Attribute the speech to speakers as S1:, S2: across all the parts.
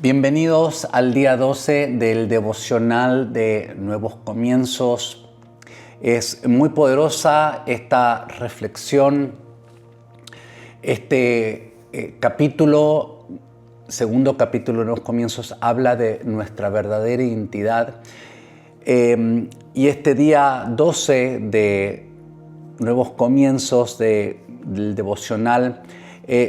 S1: Bienvenidos al día 12 del devocional de Nuevos Comienzos. Es muy poderosa esta reflexión, capítulo, segundo capítulo de Nuevos Comienzos, habla de nuestra verdadera identidad. Y este día 12 de Nuevos Comienzos del devocional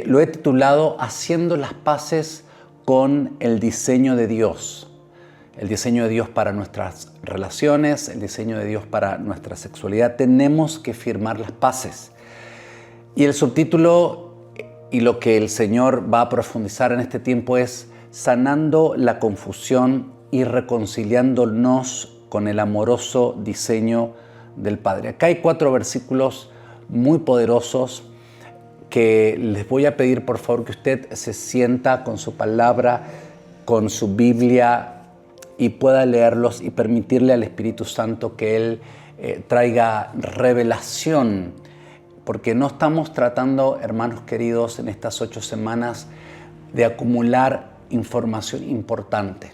S1: lo he titulado Haciendo las paces con el diseño de Dios. El diseño de Dios para nuestras relaciones, el diseño de Dios para nuestra sexualidad. Tenemos que firmar las paces. Y el subtítulo y lo que el Señor va a profundizar en este tiempo es sanando la confusión y reconciliándonos con el amoroso diseño del Padre. Acá hay 4 versículos muy poderosos que les voy a pedir por favor que usted se sienta con su palabra, con su Biblia y pueda leerlos y permitirle al Espíritu Santo que Él traiga revelación, porque no estamos tratando, hermanos queridos, en estas 8 semanas de acumular información importante.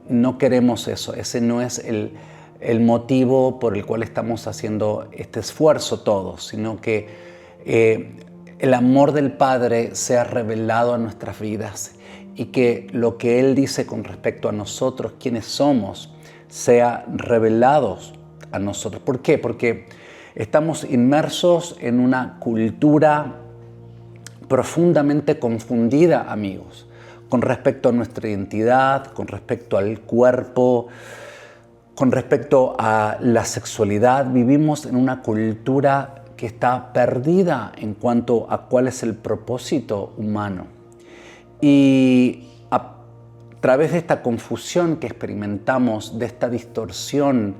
S1: No queremos eso, ese no es el motivo por el cual estamos haciendo este esfuerzo todos, sino que el amor del Padre sea revelado a nuestras vidas y que lo que Él dice con respecto a nosotros, quienes somos, sea revelado a nosotros. ¿Por qué? Porque estamos inmersos en una cultura profundamente confundida, amigos, con respecto a nuestra identidad, con respecto al cuerpo, con respecto a la sexualidad. Vivimos en una cultura que está perdida en cuanto a cuál es el propósito humano. Y a través de esta confusión que experimentamos, de esta distorsión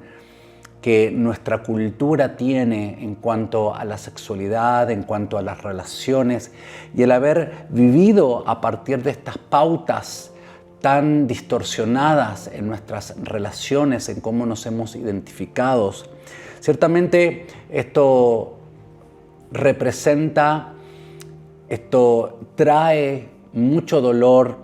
S1: que nuestra cultura tiene en cuanto a la sexualidad, en cuanto a las relaciones, y el haber vivido a partir de estas pautas tan distorsionadas en nuestras relaciones, en cómo nos hemos identificado, ciertamente esto trae mucho dolor.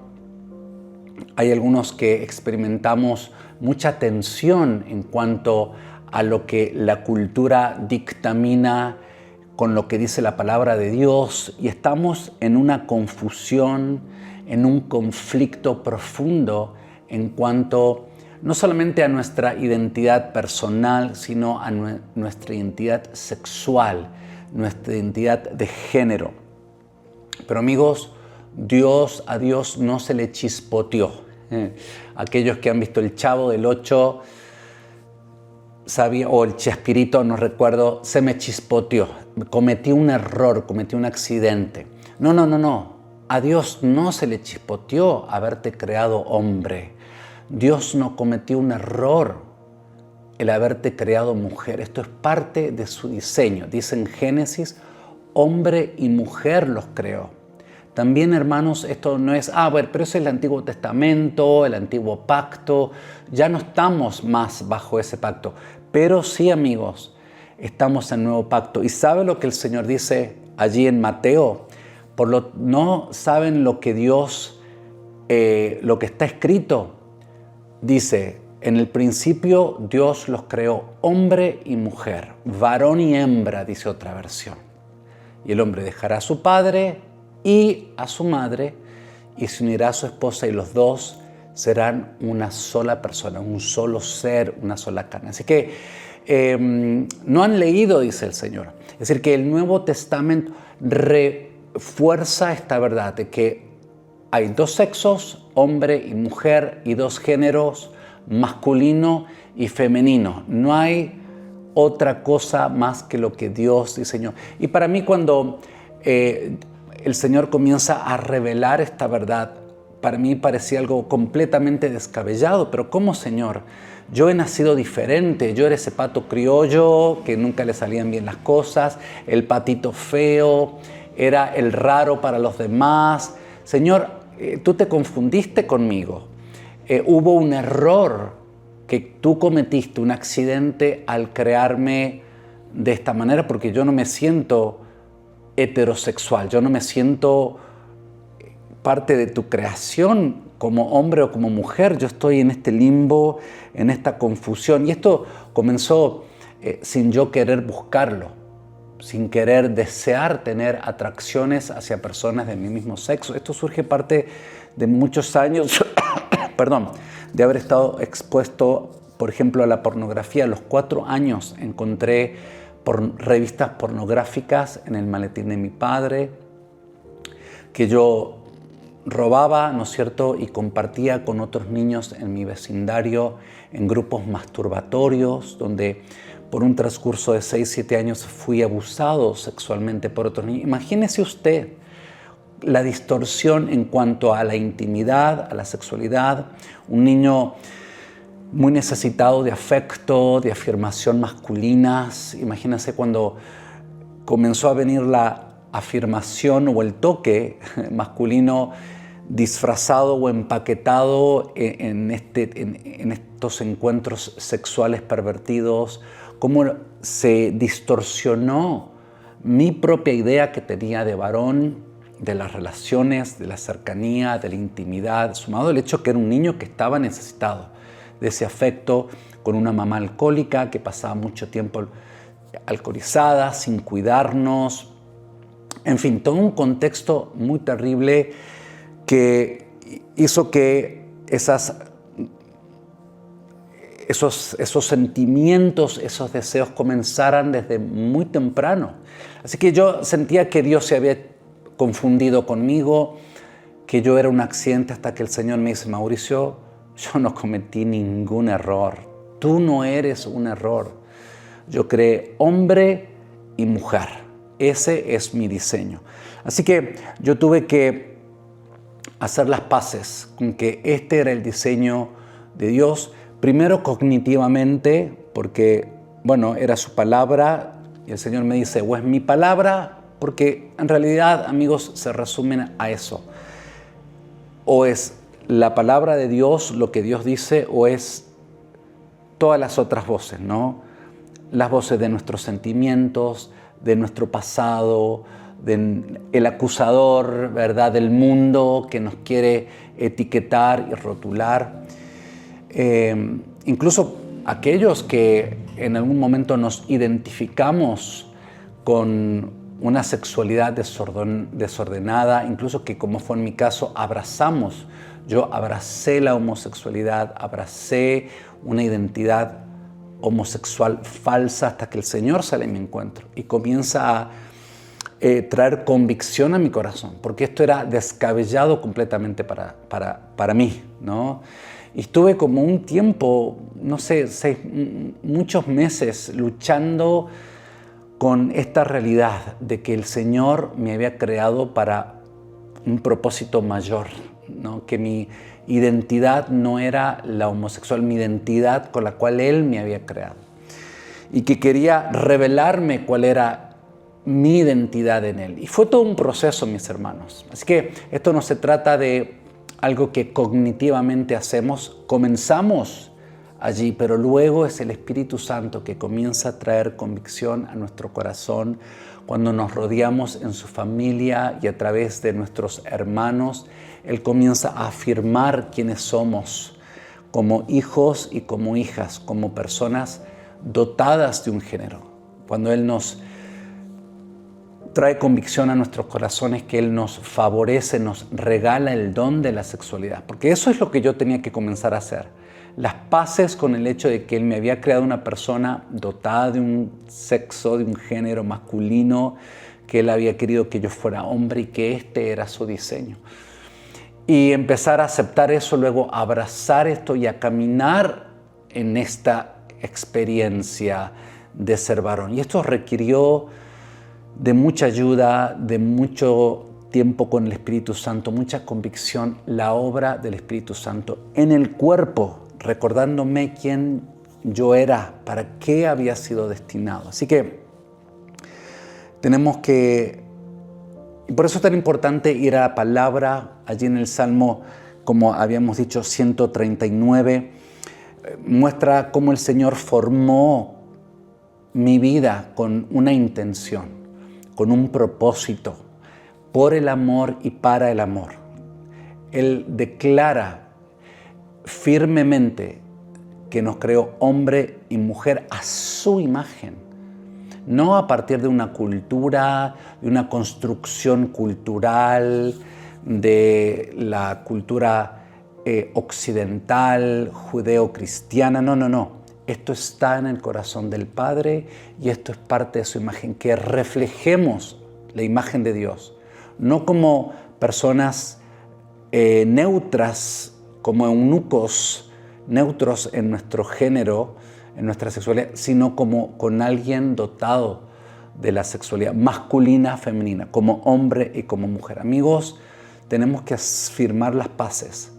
S1: Hay algunos que experimentamos mucha tensión en cuanto a lo que la cultura dictamina con lo que dice la palabra de Dios, y estamos en una confusión, en un conflicto profundo en cuanto no solamente a nuestra identidad personal, sino a nuestra identidad sexual, nuestra identidad de género. Pero amigos, a Dios no se le chispoteó. Aquellos que han visto el Chavo del 8 o el Chespirito, no recuerdo, se me chispoteó, cometí un error, cometí un accidente. No. A Dios no se le chispoteó haberte creado hombre. Dios no cometió un error el haberte creado mujer. Esto es parte de su diseño. Dice en Génesis, hombre y mujer los creó. También, hermanos, esto no es, pero eso es el Antiguo Testamento, el Antiguo Pacto. Ya no estamos más bajo ese pacto. Pero sí, amigos, estamos en el Nuevo Pacto. ¿Y sabe lo que el Señor dice allí en Mateo? No saben lo que Dios, lo que está escrito. Dice, en el principio Dios los creó hombre y mujer, varón y hembra, dice otra versión. Y el hombre dejará a su padre y a su madre y se unirá a su esposa, y los dos serán una sola persona, un solo ser, una sola carne. Así que no han leído, dice el Señor. Es decir, que el Nuevo Testamento refuerza esta verdad de que hay 2 sexos, hombre y mujer, y 2 géneros, masculino y femenino. No hay otra cosa más que lo que Dios diseñó. Y para mí, cuando el Señor comienza a revelar esta verdad, para mí parecía algo completamente descabellado. Pero ¿cómo, Señor? Yo he nacido diferente. Yo era ese pato criollo que nunca le salían bien las cosas, el patito feo, era el raro para los demás. Señor, tú te confundiste conmigo. Hubo un error que tú cometiste, un accidente al crearme de esta manera, porque yo no me siento heterosexual, yo no me siento parte de tu creación como hombre o como mujer. Yo estoy en este limbo, en esta confusión. Y esto comenzó sin yo querer buscarlo, sin querer desear tener atracciones hacia personas de mi mismo sexo. Esto surge parte de muchos años, perdón, de haber estado expuesto, por ejemplo, a la pornografía. A los 4 años encontré revistas pornográficas en el maletín de mi padre, que yo robaba, ¿no es cierto?, y compartía con otros niños en mi vecindario, en grupos masturbatorios, donde por un transcurso de 6, 7 años fui abusado sexualmente por otros niños. Imagínese usted la distorsión en cuanto a la intimidad, a la sexualidad. Un niño muy necesitado de afecto, de afirmación masculinas. Imagínense cuando comenzó a venir la afirmación o el toque masculino disfrazado o empaquetado en estos encuentros sexuales pervertidos, cómo se distorsionó mi propia idea que tenía de varón, de las relaciones, de la cercanía, de la intimidad, sumado el hecho que era un niño que estaba necesitado de ese afecto, con una mamá alcohólica que pasaba mucho tiempo alcoholizada, sin cuidarnos. En fin, todo un contexto muy terrible que hizo que esos sentimientos, esos deseos comenzaran desde muy temprano. Así que yo sentía que Dios se había confundido conmigo, que yo era un accidente, hasta que el Señor me dice: Mauricio, yo no cometí ningún error. Tú no eres un error. Yo creé hombre y mujer. Ese es mi diseño. Así que yo tuve que hacer las paces con que este era el diseño de Dios. Primero cognitivamente, porque, bueno, era su palabra. Y el Señor me dice: o es mi palabra, porque en realidad, amigos, se resumen a eso. O es la palabra de Dios, lo que Dios dice, o es todas las otras voces, ¿no? Las voces de nuestros sentimientos, de nuestro pasado, del acusador, ¿verdad?, del mundo que nos quiere etiquetar y rotular. Incluso aquellos que en algún momento nos identificamos con una sexualidad desordenada, incluso que, como fue en mi caso, yo abracé la homosexualidad, abracé una identidad homosexual falsa, hasta que el Señor sale a mi encuentro y comienza a traer convicción a mi corazón, porque esto era descabellado completamente para mí, ¿no? Y estuve como un tiempo, no sé, muchos meses luchando con esta realidad de que el Señor me había creado para un propósito mayor, ¿no? Que mi identidad no era la homosexual, mi identidad con la cual Él me había creado. Y que quería revelarme cuál era mi identidad en Él. Y fue todo un proceso, mis hermanos. Así que esto no se trata de algo que cognitivamente hacemos. Comenzamos allí, pero luego es el Espíritu Santo que comienza a traer convicción a nuestro corazón cuando nos rodeamos en su familia y a través de nuestros hermanos. Él comienza a afirmar quiénes somos como hijos y como hijas, como personas dotadas de un género. Cuando Él nos trae convicción a nuestros corazones, que Él nos favorece, nos regala el don de la sexualidad. Porque eso es lo que yo tenía que comenzar a hacer. Las paces con el hecho de que Él me había creado una persona dotada de un sexo, de un género masculino, que Él había querido que yo fuera hombre y que este era su diseño. Y empezar a aceptar eso, luego abrazar esto y a caminar en esta experiencia de ser varón. Y esto requirió de mucha ayuda, de mucho tiempo con el Espíritu Santo, mucha convicción, la obra del Espíritu Santo en el cuerpo, recordándome quién yo era, para qué había sido destinado. Así que tenemos que, y por eso es tan importante ir a la palabra. Allí en el Salmo, como habíamos dicho, 139, muestra cómo el Señor formó mi vida con una intención, con un propósito, por el amor y para el amor. Él declara firmemente que nos creó hombre y mujer a su imagen, no a partir de una cultura, de una construcción cultural, de la cultura occidental, judeo-cristiana. No, no, no. Esto está en el corazón del Padre y esto es parte de su imagen, que reflejemos la imagen de Dios, no como personas neutras, como eunucos neutros en nuestro género, en nuestra sexualidad, sino como con alguien dotado de la sexualidad masculina, femenina, como hombre y como mujer. Amigos, tenemos que firmar las paces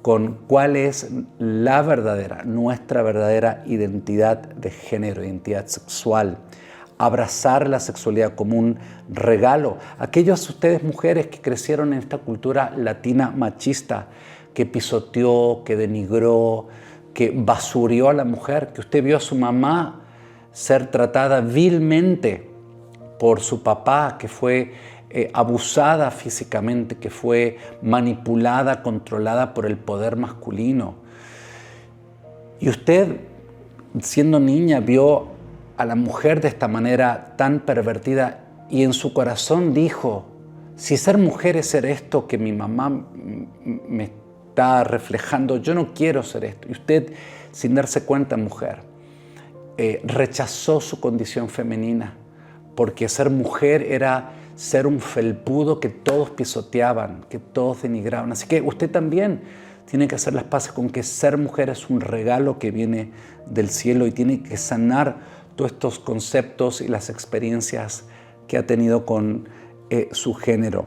S1: con cuál es nuestra verdadera identidad de género, identidad sexual. Abrazar la sexualidad como un regalo. Aquellas ustedes mujeres que crecieron en esta cultura latina machista, que pisoteó, que denigró, que basurió a la mujer, que usted vio a su mamá ser tratada vilmente por su papá, que fue abusada físicamente, que fue manipulada, controlada por el poder masculino. Y usted, siendo niña, vio a la mujer de esta manera tan pervertida y en su corazón dijo, si ser mujer es ser esto que mi mamá me está reflejando, yo no quiero ser esto. Y usted, sin darse cuenta, mujer, rechazó su condición femenina, porque ser mujer era ser un felpudo que todos pisoteaban, que todos denigraban. Así que usted también tiene que hacer las paces con que ser mujer es un regalo que viene del cielo y tiene que sanar todos estos conceptos y las experiencias que ha tenido con su género.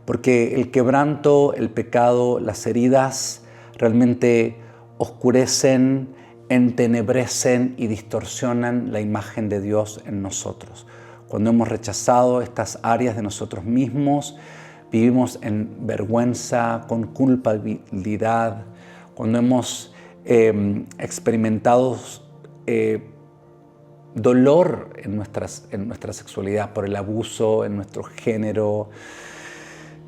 S1: Porque el quebranto, el pecado, las heridas realmente oscurecen, entenebrecen y distorsionan la imagen de Dios en nosotros. Cuando hemos rechazado estas áreas de nosotros mismos, vivimos en vergüenza, con culpabilidad. Cuando hemos experimentado dolor en nuestra sexualidad por el abuso, en nuestro género.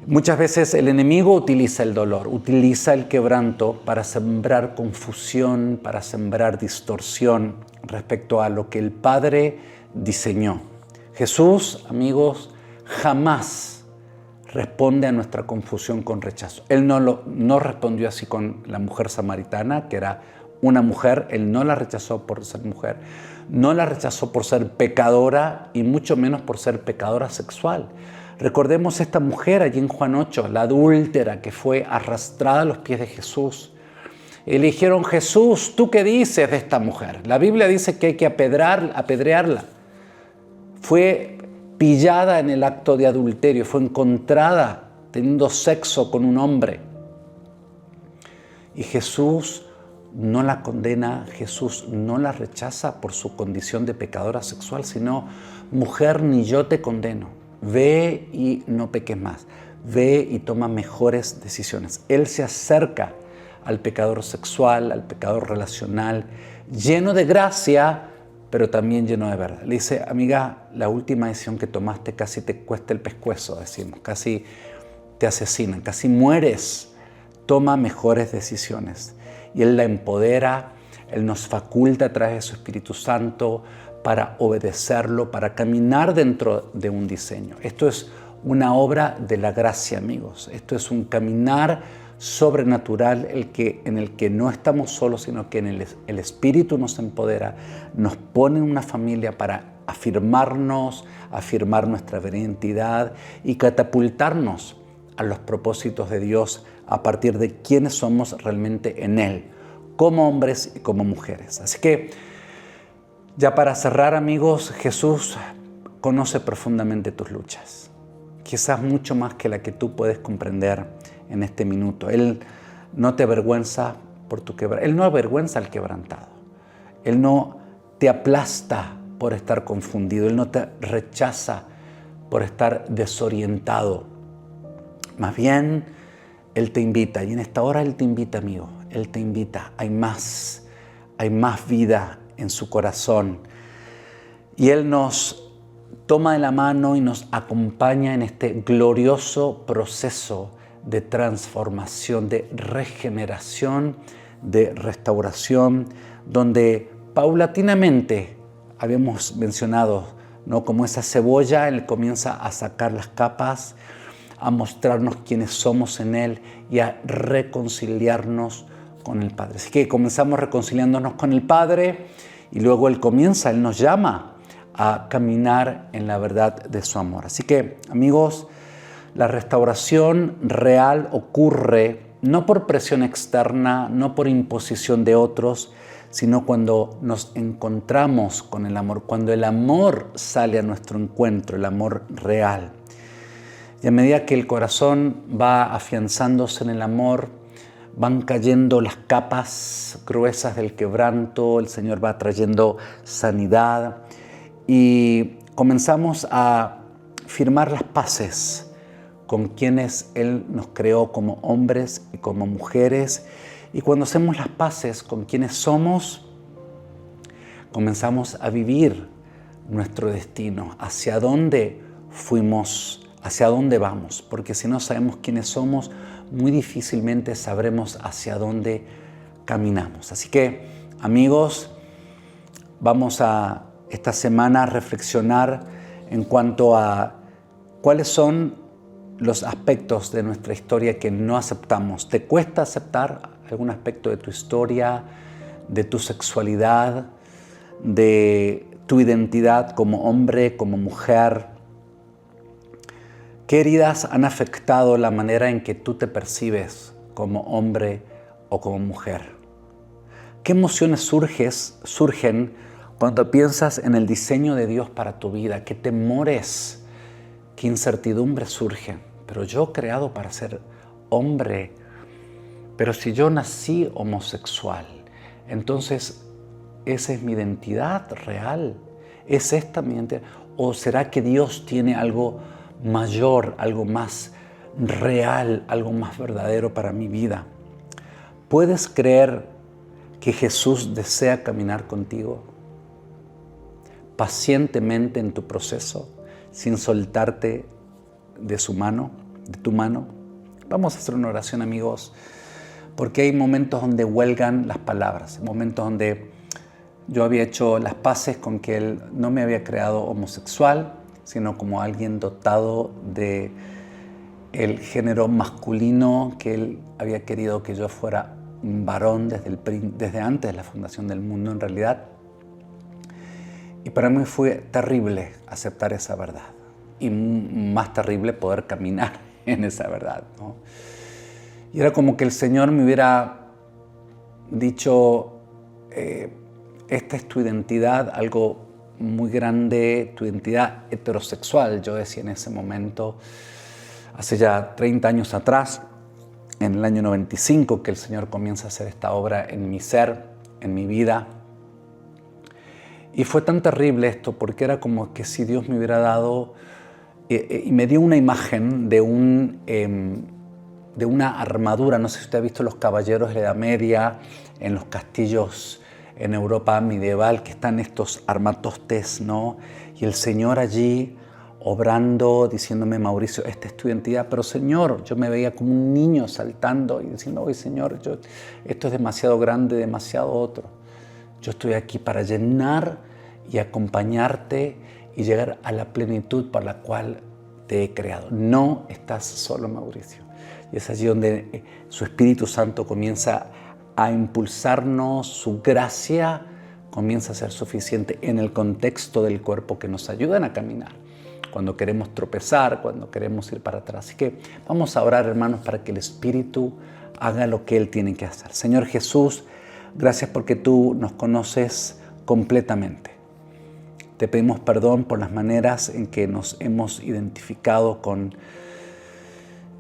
S1: Muchas veces el enemigo utiliza el dolor, utiliza el quebranto para sembrar confusión, para sembrar distorsión respecto a lo que el Padre diseñó. Jesús, amigos, jamás responde a nuestra confusión con rechazo. Él no respondió así con la mujer samaritana, que era una mujer. Él no la rechazó por ser mujer, no la rechazó por ser pecadora y mucho menos por ser pecadora sexual. Recordemos esta mujer allí en Juan 8, la adúltera que fue arrastrada a los pies de Jesús. Y le dijeron, Jesús, ¿tú qué dices de esta mujer? La Biblia dice que hay que apedrearla. Fue pillada en el acto de adulterio, fue encontrada teniendo sexo con un hombre. Y Jesús no la condena, Jesús no la rechaza por su condición de pecadora sexual, sino, mujer, ni yo te condeno. Ve y no peques más. Ve y toma mejores decisiones. Él se acerca al pecador sexual, al pecador relacional, lleno de gracia, pero también lleno de verdad. Le dice, amiga, la última decisión que tomaste casi te cuesta el pescuezo, decimos, casi te asesinan, casi mueres. Toma mejores decisiones. Y Él la empodera, Él nos faculta a través de su Espíritu Santo para obedecerlo, para caminar dentro de un diseño. Esto es una obra de la gracia, amigos. Esto es un caminar sobrenatural en el que no estamos solos, sino que el Espíritu nos empodera, nos pone en una familia para afirmarnos, afirmar nuestra identidad y catapultarnos a los propósitos de Dios a partir de quiénes somos realmente en Él, como hombres y como mujeres. Así que, ya para cerrar, amigos, Jesús conoce profundamente tus luchas, quizás mucho más que la que tú puedes comprender en este minuto. Él no te avergüenza por tu quebranto. Él no avergüenza al quebrantado. Él no te aplasta por estar confundido. Él no te rechaza por estar desorientado. Más bien, Él te invita. Y en esta hora Él te invita, amigo. Él te invita. Hay más vida en su corazón. Y Él nos toma de la mano y nos acompaña en este glorioso proceso de transformación, de regeneración, de restauración, donde paulatinamente, habíamos mencionado, ¿no?, como esa cebolla, Él comienza a sacar las capas, a mostrarnos quiénes somos en Él y a reconciliarnos con el Padre. Así que comenzamos reconciliándonos con el Padre y luego Él nos llama a caminar en la verdad de su amor. Así que, amigos, la restauración real ocurre no por presión externa, no por imposición de otros, sino cuando nos encontramos con el amor, cuando el amor sale a nuestro encuentro, el amor real. Y a medida que el corazón va afianzándose en el amor, van cayendo las capas gruesas del quebranto, el Señor va trayendo sanidad y comenzamos a firmar las paces con quienes Él nos creó como hombres y como mujeres. Y cuando hacemos las paces con quienes somos, comenzamos a vivir nuestro destino, hacia dónde fuimos, hacia dónde vamos. Porque si no sabemos quiénes somos, muy difícilmente sabremos hacia dónde caminamos. Así que, amigos, vamos a esta semana a reflexionar en cuanto a cuáles son los aspectos de nuestra historia que no aceptamos. ¿Te cuesta aceptar algún aspecto de tu historia, de tu sexualidad, de tu identidad como hombre, como mujer? ¿Qué heridas han afectado la manera en que tú te percibes como hombre o como mujer? ¿Qué emociones surgen cuando piensas en el diseño de Dios para tu vida? ¿Qué temores, qué incertidumbres surgen? Pero yo creado para ser hombre, pero si yo nací homosexual, entonces esa es mi identidad real. ¿Es esta mi identidad? ¿O será que Dios tiene algo mayor, algo más real, algo más verdadero para mi vida? ¿Puedes creer que Jesús desea caminar contigo pacientemente en tu proceso, sin soltarte de su mano, de tu mano? Vamos a hacer una oración, amigos, porque hay momentos donde huelgan las palabras, momentos donde yo había hecho las paces con que Él no me había creado homosexual, sino como alguien dotado de el género masculino, que Él había querido que yo fuera un varón desde antes de la fundación del mundo, en realidad. Y para mí fue terrible aceptar esa verdad y más terrible poder caminar en esa verdad, ¿no? Y era como que el Señor me hubiera dicho, esta es tu identidad, algo muy grande, tu identidad heterosexual. Yo decía en ese momento, hace ya 30 años atrás, en el año 95, que el Señor comienza a hacer esta obra en mi ser, en mi vida. Y fue tan terrible esto, porque era como que si Dios me hubiera dado y me dio una imagen de una armadura. No sé si usted ha visto los caballeros de la Edad Media en los castillos en Europa medieval, que están estos armatostes, ¿no? Y el Señor allí obrando, diciéndome, Mauricio, esta es tu identidad. Pero Señor, yo me veía como un niño saltando y diciendo, oye Señor, esto es demasiado grande, demasiado otro. Yo estoy aquí para llenar y acompañarte y llegar a la plenitud para la cual te he creado. No estás solo, Mauricio. Y es allí donde su Espíritu Santo comienza a impulsarnos, su gracia comienza a ser suficiente en el contexto del cuerpo, que nos ayudan a caminar cuando queremos tropezar, cuando queremos ir para atrás. Así que vamos a orar, hermanos, para que el Espíritu haga lo que Él tiene que hacer. Señor Jesús, gracias porque tú nos conoces completamente. Te pedimos perdón por las maneras en que nos hemos identificado con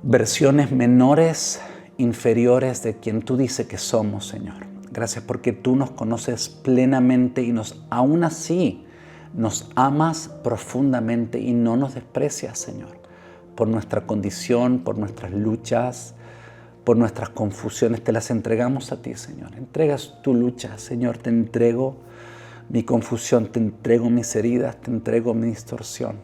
S1: versiones menores, inferiores de quien tú dices que somos, Señor. Gracias porque tú nos conoces plenamente y aún así nos amas profundamente y no nos desprecias, Señor, por nuestra condición, por nuestras luchas, por nuestras confusiones. Te las entregamos a ti, Señor. Entregas tu lucha, Señor. Te entrego mi confusión, te entrego mis heridas, te entrego mi distorsión.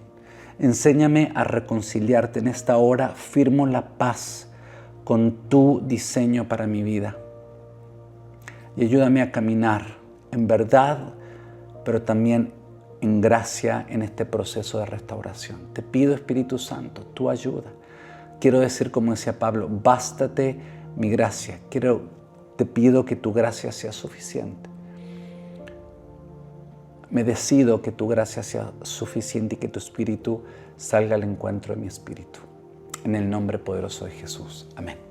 S1: Enséñame a reconciliarte en esta hora. Firmo la paz con tu diseño para mi vida. Y ayúdame a caminar en verdad, pero también en gracia en este proceso de restauración. Te pido, Espíritu Santo, tu ayuda. Quiero decir, como decía Pablo, bástate mi gracia. Te pido que tu gracia sea suficiente. Me decido que tu gracia sea suficiente y que tu Espíritu salga al encuentro de mi espíritu. En el nombre poderoso de Jesús. Amén.